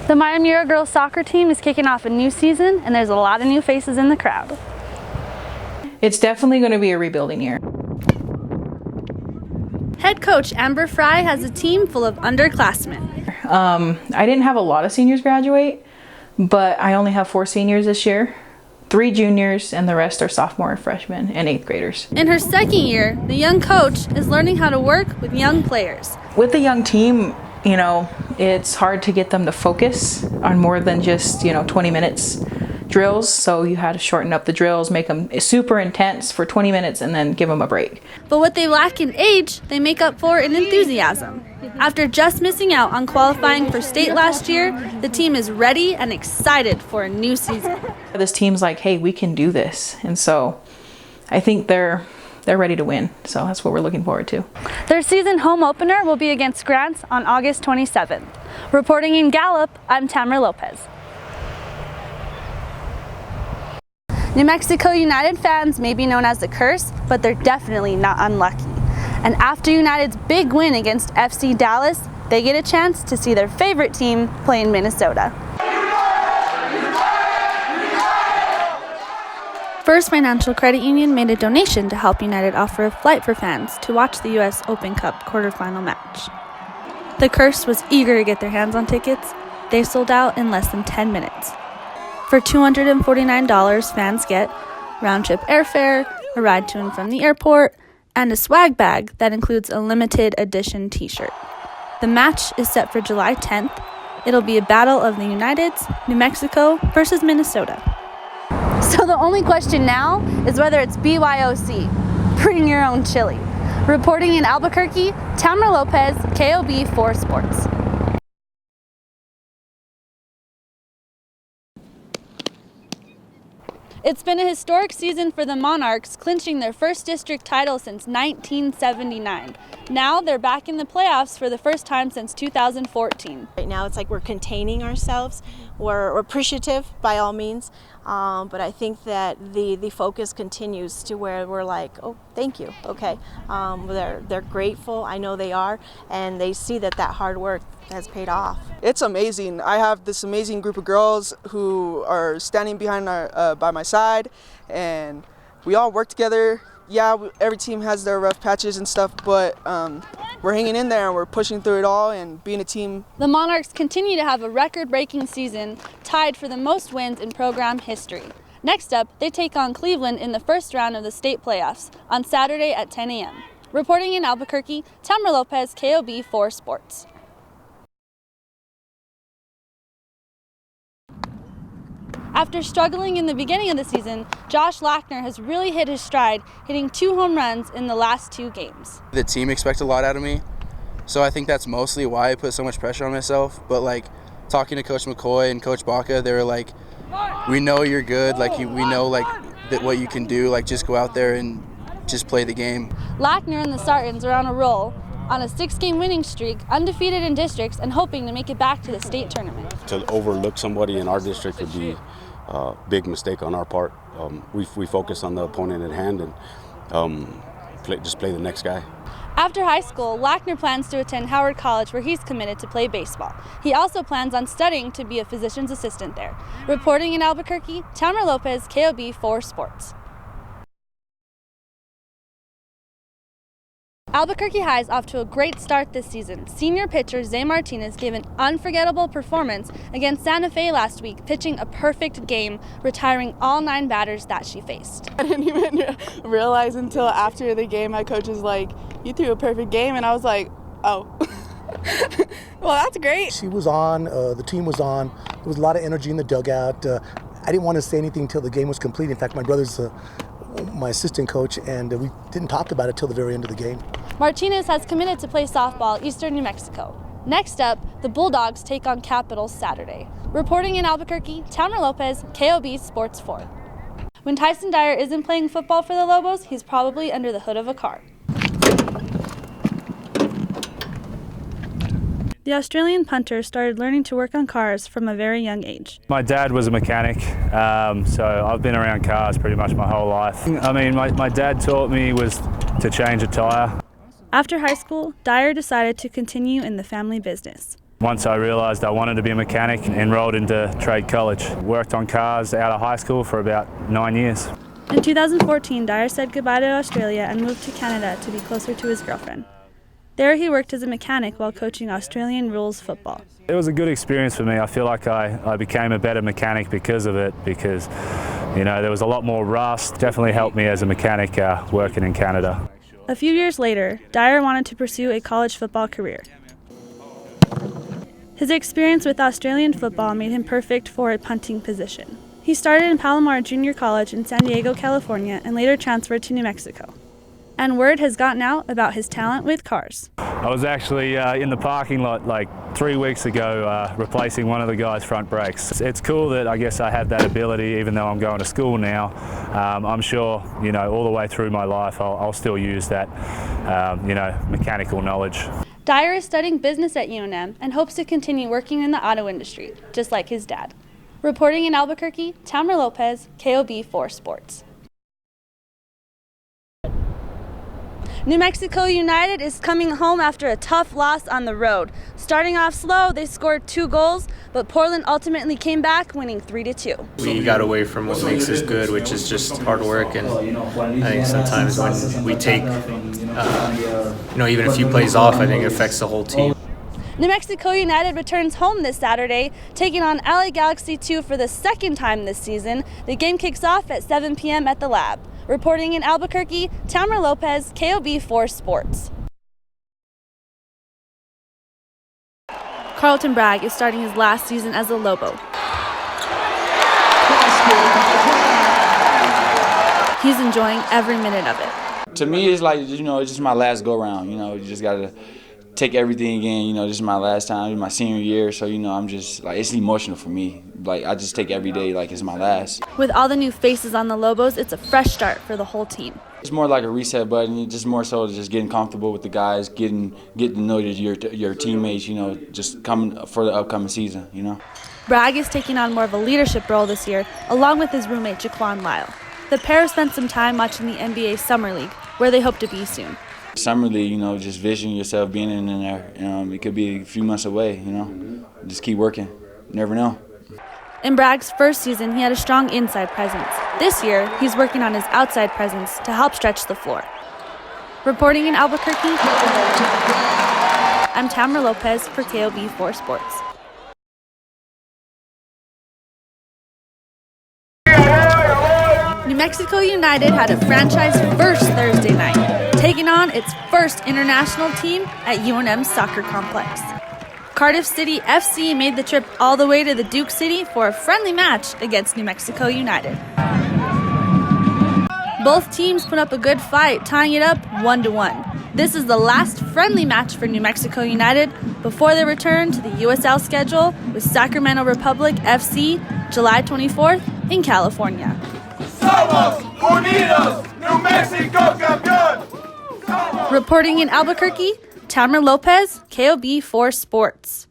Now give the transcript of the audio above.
The Miami girls soccer team is kicking off a new season, and there's a lot of new faces in the crowd. It's definitely going to be a rebuilding year. Head coach Amber Fry has a team full of underclassmen. I didn't have a lot of seniors graduate, but I only have 4 seniors this year, 3 juniors, and the rest are sophomore and freshmen and 8th graders. In her second year, the young coach is learning how to work with young players. With the young team, you know, it's hard to get them to focus on more than just, 20 minutes drills. So you had to shorten up the drills, make them super intense for 20 minutes and then give them a break. But what they lack in age, they make up for in enthusiasm. After just missing out on qualifying for state last year, the team is ready and excited for a new season. This team's like, hey, we can do this. And so I think they're ready to win. So that's what we're looking forward to. Their season home opener will be against Grants on August 27th. Reporting in Gallup, I'm Tamara Lopez. New Mexico United fans may be known as the Curse, but they're definitely not unlucky. And after United's big win against FC Dallas, they get a chance to see their favorite team play in Minnesota. First Financial Credit Union made a donation to help United offer a flight for fans to watch the U.S. Open Cup quarterfinal match. The Curse was eager to get their hands on tickets. They sold out in less than 10 minutes. For $249, fans get round-trip airfare, a ride to and from the airport, and a swag bag that includes a limited edition t-shirt. The match is set for July 10th. It'll be a battle of the Uniteds, New Mexico versus Minnesota. So the only question now is whether it's BYOC, bring your own chili. Reporting in Albuquerque, Tamara Lopez, KOB 4 Sports. It's been a historic season for the Monarchs, clinching their first district title since 1979. Now they're back in the playoffs for the first time since 2014. Right now it's like we're containing ourselves. We're appreciative by all means, but I think that the focus continues to where we're like, oh, thank you, okay. They're grateful, I know they are, and they see that hard work has paid off. It's amazing. I have this amazing group of girls who are standing behind by my side, and we all work together. Yeah, every team has their rough patches and stuff, but we're hanging in there and we're pushing through it all and being a team. The Monarchs continue to have a record-breaking season, tied for the most wins in program history. Next up, they take on Cleveland in the first round of the state playoffs on Saturday at 10 a.m. Reporting in Albuquerque, Tamara Lopez, KOB 4 Sports. After struggling in the beginning of the season, Josh Lackner has really hit his stride, hitting 2 home runs in the last 2 games. The team expects a lot out of me, so I think that's mostly why I put so much pressure on myself. But talking to Coach McCoy and Coach Baca, they were like, we know you're good, we know that what you can do, just go out there and just play the game. Lackner and the Sartans are on a roll, on a 6-game winning streak, undefeated in districts, and hoping to make it back to the state tournament. To overlook somebody in our district would be a big mistake on our part. We focus on the opponent at hand and just play the next guy. After high school, Lackner plans to attend Howard College, where he's committed to play baseball. He also plans on studying to be a physician's assistant there. Reporting in Albuquerque, Tamara Lopez, KOB 4 Sports. Albuquerque High is off to a great start this season. Senior pitcher Zay Martinez gave an unforgettable performance against Santa Fe last week, pitching a perfect game, retiring all 9 batters that she faced. I didn't even realize until after the game, my coach was like, you threw a perfect game, and I was like, oh. Well, that's great. She was on, the team was on, there was a lot of energy in the dugout. I didn't want to say anything until the game was complete. In fact, my brother's my assistant coach, and we didn't talk about it till the very end of the game. Martinez has committed to play softball at Eastern New Mexico. Next up, the Bulldogs take on Capitals Saturday. Reporting in Albuquerque, Tamara Lopez, KOB Sports 4. When Tyson Dyer isn't playing football for the Lobos, he's probably under the hood of a car. The Australian punter started learning to work on cars from a very young age. My dad was a mechanic, so I've been around cars pretty much my whole life. I mean, my dad taught me was to change a tyre. After high school, Dyer decided to continue in the family business. Once I realised I wanted to be a mechanic, enrolled into trade college. Worked on cars out of high school for about 9 years. In 2014, Dyer said goodbye to Australia and moved to Canada to be closer to his girlfriend. There he worked as a mechanic while coaching Australian rules football. It was a good experience for me. I feel like I became a better mechanic because of it, because there was a lot more rust. Definitely helped me as a mechanic working in Canada. A few years later, Dyer wanted to pursue a college football career. His experience with Australian football made him perfect for a punting position. He started in Palomar Junior College in San Diego, California, and later transferred to New Mexico. And word has gotten out about his talent with cars. I was actually in the parking lot like 3 weeks ago replacing one of the guy's front brakes. It's cool that I guess I have that ability even though I'm going to school now. I'm sure, all the way through my life I'll still use that, mechanical knowledge. Dyer is studying business at UNM and hopes to continue working in the auto industry, just like his dad. Reporting in Albuquerque, Tamara Lopez, KOB4 Sports. New Mexico United is coming home after a tough loss on the road. Starting off slow, they scored 2 goals, but Portland ultimately came back, winning 3-2. We got away from what makes us good, which is just hard work, and I think sometimes when we take, even a few plays off, I think it affects the whole team. New Mexico United returns home this Saturday, taking on LA Galaxy 2 for the second time this season. The game kicks off at 7 p.m. at the Lab. Reporting in Albuquerque, Tamara Lopez, KOB4 Sports. Carlton Bragg is starting his last season as a Lobo. He's enjoying every minute of it. To me, it's like, it's just my last go-round. You just got to take everything in. This is my last time, my senior year, so, I'm just, it's emotional for me. I just take every day like it's my last. With all the new faces on the Lobos, it's a fresh start for the whole team. It's more like a reset button, just more so just getting comfortable with the guys, getting to know your teammates, just coming for the upcoming season, Bragg is taking on more of a leadership role this year, along with his roommate Jaquan Lyle. The pair spent some time watching the NBA Summer League, where they hope to be soon. Summer League, just vision yourself being in there. It could be a few months away, Just keep working. You never know. In Bragg's first season, he had a strong inside presence. This year, he's working on his outside presence to help stretch the floor. Reporting in Albuquerque, I'm Tamara Lopez for KOB4 Sports. New Mexico United had a franchise first Thursday night, taking on its first international team at UNM's soccer complex. Cardiff City FC made the trip all the way to the Duke City for a friendly match against New Mexico United. Both teams put up a good fight, tying it up 1-1. This is the last friendly match for New Mexico United before they return to the USL schedule with Sacramento Republic FC July 24th in California. Somos Unidos, New Mexico campeón! Reporting in Albuquerque, Tamara Lopez, KOB4 Sports.